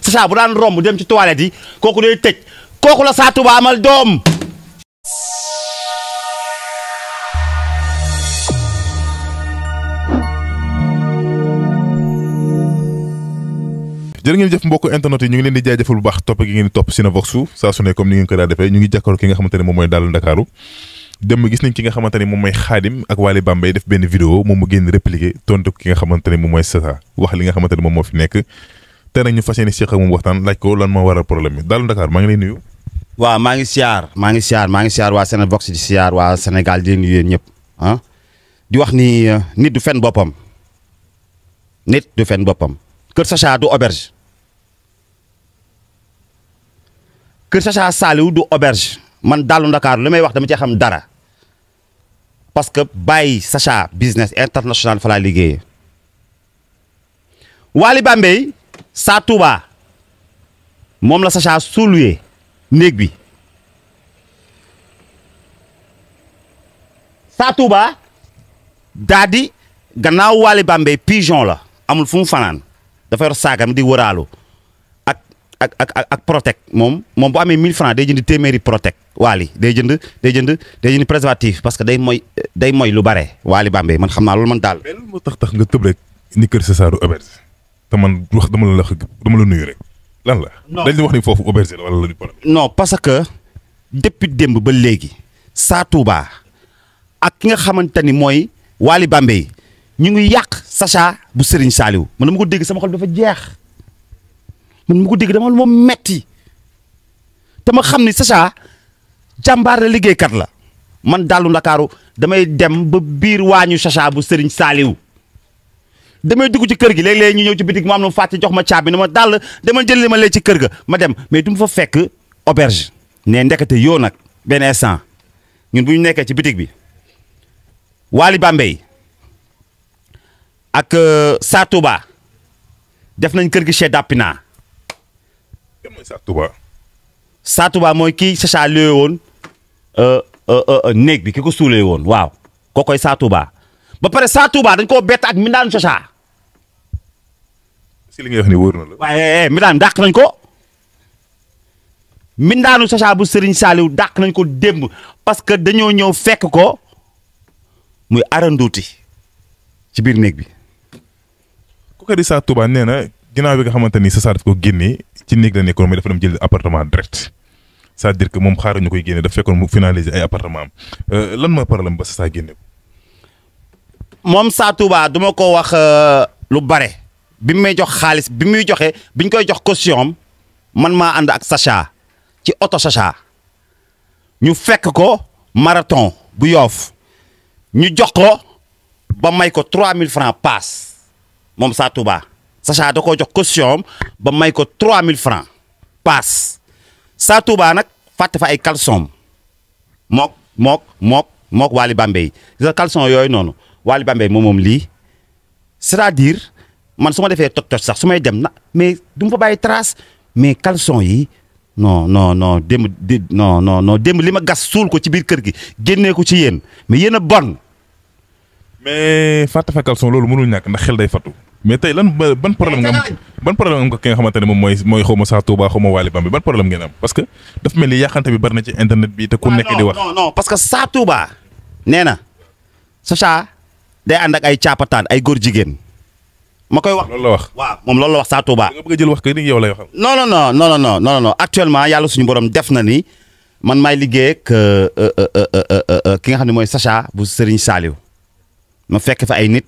Sacha bu daan romb dem ci toilette yi kooku day tëj kooku la Sa Touba amal doom. jërë ngeen jëf mbokk internet yi ñu ngi leen di jaajëfal bu baax topp gi ngeen di topp Cinevox saa su ne comme ni ngeen ko daa defee ñu ngi jàkkaarloo ki nga xamante ne moom mooy Daal Ndakaaru dem gis nañ ki nga xamante ne moom mooy Khadim ak Wally Bambey def benn vidéo moom mu génn répliqué tontu ki nga xamante ne moom mooy Sacha wax li nga xamante ne moom moo fi nekk te nag ñu fas yéene seq ak moom waxtaan laaj ko lan moo waral problème bi Daal Ndakaaru maa ngi lay nuyu. waaw maa ngi siyaar waa Cinevox di siyaar waa Sénégal di nuyu yéen ñëpp ah di wax ni nit du fen boppam kër Sacha du auberge kër Sacha Saliou du auberge man Daal Ndakaaru li may wax dama ci xam dara parce que bàyyi Sacha business international fa laa liggéeyee Wally Bambey Sa Touba moom la Sacha suuluwee néeg bi Sa Touba daa di gannaaw Wally Bambey pigeon la amul fu mu fanaan dafa yor saagam di wëraalu ak protect moom bu amee 1000 francs day jënd téeméeri protect Wally day jënd préservatif parce que day mooy lu bare Wally Bambey man xam naa loolu man daal. mais moo tax nga tëb rek ni kër Sacha du auberge te man wax dama la nuyu rek lan la. non dañ di wax ni foofu auberge la wala la problème. non parce que depuis démb ba léegi Sa Touba ak ki nga xamante ni mooy Wally Bambey ñu ngi yàq Sacha bu Serigne Saliou man dama ko dégg sama xol dafa jeex. man mu ko dégg dama moom metti te ma xam ni Sacha jàmbaar la liggéeykat la man Daal Ndakaaru damay dem ba biir waañu Sacha bu Serigne Saliou damay dugg ci kër gi léeg-léeg ñu ñëw ci bitig mu am na mu fàtte jox ma caabi na ma Daal dama jël li ma lee ci kër ga ma dem mais du ma fa fekk auberge ne ndekete yoo nag benn instant ñun bu ñu nekkee ci bitig bi Wally Bambey ak Sa Touba def nañ kër gi chez Dapina. Sa Touba mooy kii Sacha luwe woon néeg bi ki ko suulee woon waaw kookoy Sa Touba ba pare Sa Touba dañ koo bett ak mindaanu Sacha. si li nga wax ni wóor na la. waaye mindaan dàq nañ ko mindaanu Sacha bu Serigne Saliou dàq nañ ko démb parce que dañoo ñëw fekk ko muy aranduuti ci biir néeg bi. ku ko di Sa Touba nee na ginnaaw bi nga xamante ni Sacha daf ko génnee ci néeg la nekkoon mais dafa dem jël appartement direct c'est-à-dire que moom xaaruñu koy génne dafa fekkoon mu finaliser ay appartement am lan mooy problème ba Sacha génne ko. moom Sa Touba du ma ko wax lu bare bi mu may jox xaalis bi muy joxe biñ koy jox caution am man maa ànd ak Sacha ci oto Sacha ñu fekk ko marathon bu Yoff ñu jox ko ba may ko 3000 francs paas moom Sa Touba. Sacha da koo jox caution ba may ko 3000 francs paas Sa Touba nag fàtte fa ay caleçon mook Wally Bambey gis nga caleçon yooyu noonu Wally Bambey moom lii c'est-à-dire man su ma defee toj sax su may dem na mais du ma fa bàyyi trace mais caleçon yi non démb li ma gas suul ko ci biir kër gi génnee ko ci yéen mais yéen a bon. mais fàtte fa caleçon loolu mënul ñàkk ndax xel day fattu. mais tey ban problème nga am ko ki nga xamante ne moom mooy xaw ma Sa Touba xaw ma Wally Bambey ban problème ngeen am parce que dafa mel ni yàqante bi bari na ci internet bi te ku nekk di wax. non parce que Sa Touba nee na Sacha day ànd ak ay caapataan ay góor jigéen ma koy wax. loolu la wax waaw moom loolu la wax Sa Touba. nga bëgg a jël wax kay ni yow lay waxal. non actuellement yàlla suñu borom def na ni man maay liggéey ak ki nga xam ne mooy Sacha bu Serigne Saliou ma fekk fa ay nit.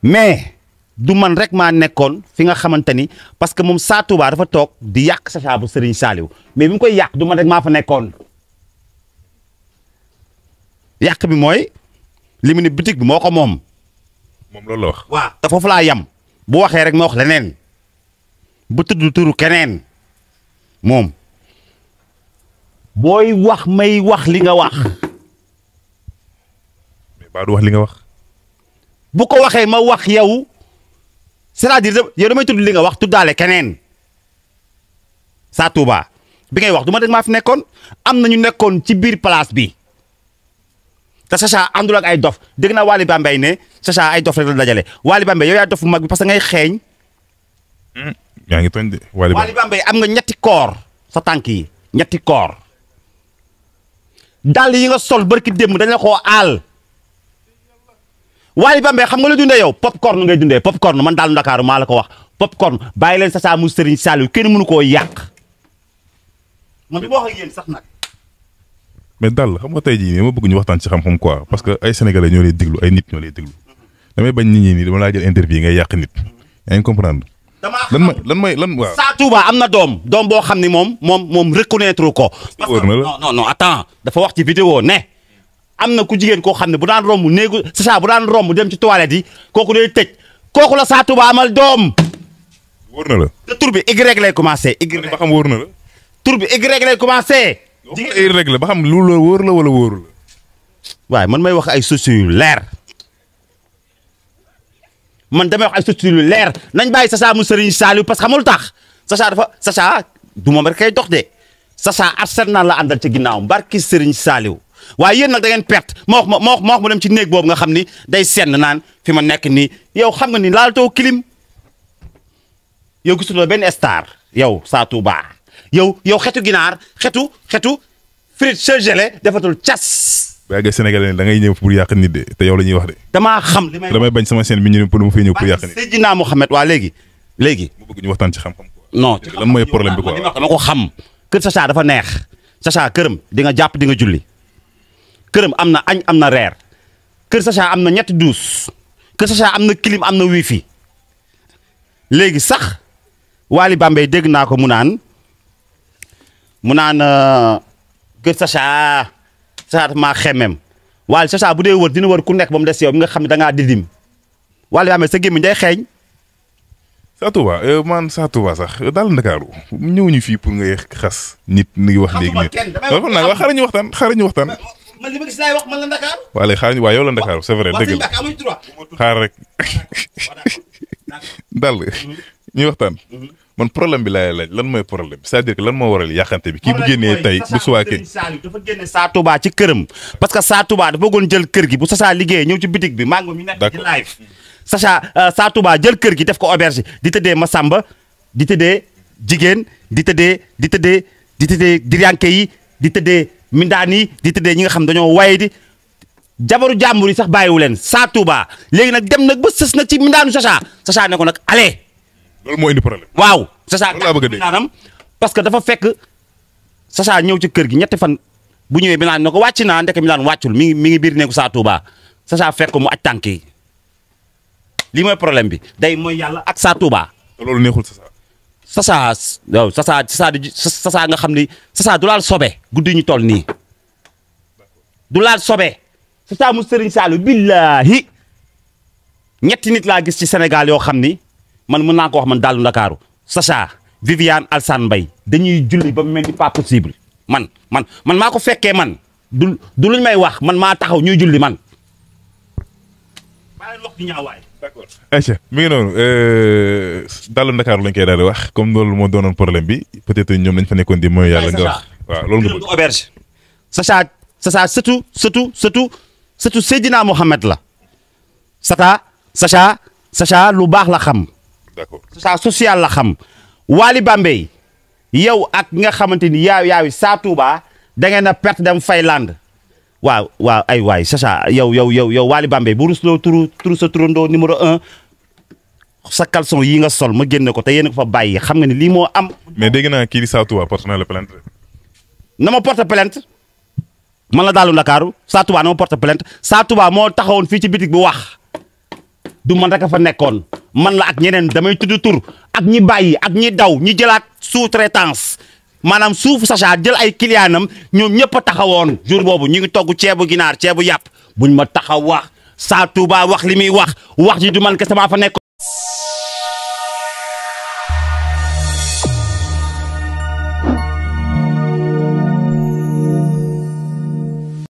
mais du man rek maa nekkoon fi nga xamante ni parce que moom Sa Touba dafa toog di yàq Sacha bu Serigne Saliou mais bi mu koy yàq du man rek maa fa nekkoon yàq bi mooy li mu ne bitig bi moo ko moom. moom loolu la wax. waaw te foofu laa yam bu waxee rek ma wax leneen bu tudd turu keneen moom booy wax may wax li nga wax. mais baa du wax li nga wax. bu ko waxee ma wax yow c'est-à-dire yow damay tudd li nga wax tuddaale keneen Sa Touba bi ngay wax du ma rek maa fi nekkoon am na ñu nekkoon ci biir place bi te Sacha àndul ak ay dof dégg naa Wally Bambey ne Sacha ay dof rek la dajale Wally Bambey yow yaa dof bu mag bi parce que ngay xeeñ. yaa ngi tooñ de Wally Bambey am nga ñetti koor sa tànk yi ñetti koor dàll yi nga sol barki démb dañ la koo aal Wally Bambey xam nga la dundee yow popcorn ngay dundee popcorn man daal Ndakaaru maa la ko wax popcorn bàyyi leen Sacha mu Serigne Saliou kenn mënu koo yàq man bi ma wax ak yéen sax nag. mais daal xam nga tey jii nii ma bëgg ñu waxtaan ci xam-xam quoi parce que ay sénégalais ñoo lay déglu ay nit ñoo lay déglu damay bañ nit ñi nii dama laa jël interview ngay yàq nit yaa ngi comprendre. lan waaw. Sa Touba am na doom boo xam ni moom reconnaître ko. wóor na la non attends dafa wax ci vidéo ne am na ku jigéen koo xam ne bu daan romb néegu Sacha bu daan romb dem ci toilette yi kooku day tëj kooku la Sa Touba amal doom. wóor na la. te tur bi Y lay commencé. Y ba xam wóor na la. tur bi Y lay commencé. ay règle ba xam lu la wóor la wala wóoru la. waaye man may wax ay sources yu leer man damay wax ay sources yu leer nañ bàyyi Sacha mu Serigne Saliou parce que xamul tax Sacha du moom rek kay dox de Sacha Arsenal la àndal ci ginnaawam barki Serigne Saliou waaye yéen nag da ngeen perte ma wax mu dem ci néeg boobu nga xam ni day senn naan fi ma nekk nii yow xam nga ni laal too clim yow gisuloo benn star yow Sa Touba yow xetu ginaar xetu frite surgelé defatul cas. bu yàggee Sénégalais da ngay ñëw pour yàq nit de te yow la ñuy wax de. damaa xam li may damay bañ sama scène bi ñu ne pour mu fay ñëw pour yàq nit. Seydina Mohamed waa léegi. mu bëgg ñu waxtaan ci xam-xam quoi. non lan mooy problème bi quoi dama ko xam. kër Sacha dafa neex Sacha këram di nga jàpp di nga julli këram am na añ am na reer kër Sacha am na ñetti douche kër Sacha am na clim am na wifi léegi sax Wally Bambey dégg naa ko mu naan kër Sacha dafa maa xemmem Wally Sacha bu dee wër dina wër ku nekk ba mu des yow bi nga xam ne da ngaa didim Wally Bambey sa gémmiñ day xeeñ. Sa Touba man Sa Touba sax daal Ndakaaru ñëw ñu fii pour ngay xas nit ñi ngi wax léegi nii. dafa naa xaaral ñu waxtaan. man li ma gis laay wax man la Ndakaaru. waa léegi xaaral yow la Ndakaaru c'est vrai dëgg la xaar rek daal ñuy waxtaan. man problème bi laay laaj lan mooy problème c'est-à-dire que lan moo waral yàqante bi kii bu génnee tey bu suwaa kee dafa génne Sa Touba ci këram parce que Sa Touba dafa bëggoon jël kër gi bu Sacha liggéeyee ñëw ci bitig bi maa ngi mi nekk ci live Sa Touba jël kër gi def ko auberge di tëddee Masamba di tëddee jigéen di tëddee diryanke yi di tëddee mindaan yi di tëddee ñi nga xam dañoo waye di jabaru jàmbur yi sax bàyyiwu leen Sa Touba léegi nag dem nag ba sës nag ci mindaanu Sacha ne ko nag allez loolu moo indi problème. waaw Sacha naanam parce que dafa fekk Sacha ñëw ci kër gi ñetti fan bu ñëwee bi naan ne ko wàcc naa ndeke mi naan wàccul mi ngi biir neeku Sa Touba Sacha fekk mu aj tànk yi lii mooy problème bi day mooy yàlla ak Sa Touba. loolu neexul Sacha. Sacha nga xam ni Sacha du laal sobe guddi ñu toll nii du laal sobe Sacha mu Serigne Saliou billahi ñetti nit laa gis ci Sénégal yoo xam ni man mën naa ko wax man daal Ndakaaru Sacha Viviane Alsane Mbaye dañuy julli ba mu mel ni pas possible man maa ko fekkee man du luñ may wax man maa taxaw ñuy julli man. bàyyi lox di ñaawaay. d'accord Aïcha mi ngi noonu daal Ndakaaru lañ koy daal di wax comme loolu moo doonoon problème bi peut-être ñoom dañ fa nekkoon di mooy yàlla nga wax waaw loolu nga bëgg. auberge Sacha surtout Seydina Mohamed la Sacha lu baax la xam. d'accord Sacha social la xam Wally Bambey yow ak nga xamante ni yaawi Sa Touba da ngeen a perte dem Finlande waaw ay waay Sacha yow Wally Bambey bu rusloo turu sa turandoo numéro 1 sa caleçon yi nga sol ma génne ko te yéen ko fa bàyyi xam nga ni lii moo am. mais dégg naa kii di Sa Touba porte na la plainte. na ma porte plainte man la daalu Ndakaaru Sa Touba na ma porte plainte Sa Touba moo taxawoon fii ci bitig bi wax. du man rek a fa nekkoon man la ak ñeneen damay tudd tur ak ñi bàyyi ak ñi daw ñi jëlaat sous-traitance maanaam suufu Sacha jël ay kiliyaanam ñoom ñëpp a taxawoon jour boobu ñu ngi togg ceebu ginaar ceebu yàpp buñ ma taxaw wax Sa Touba wax li muy wax ji du man kese maa fa nekk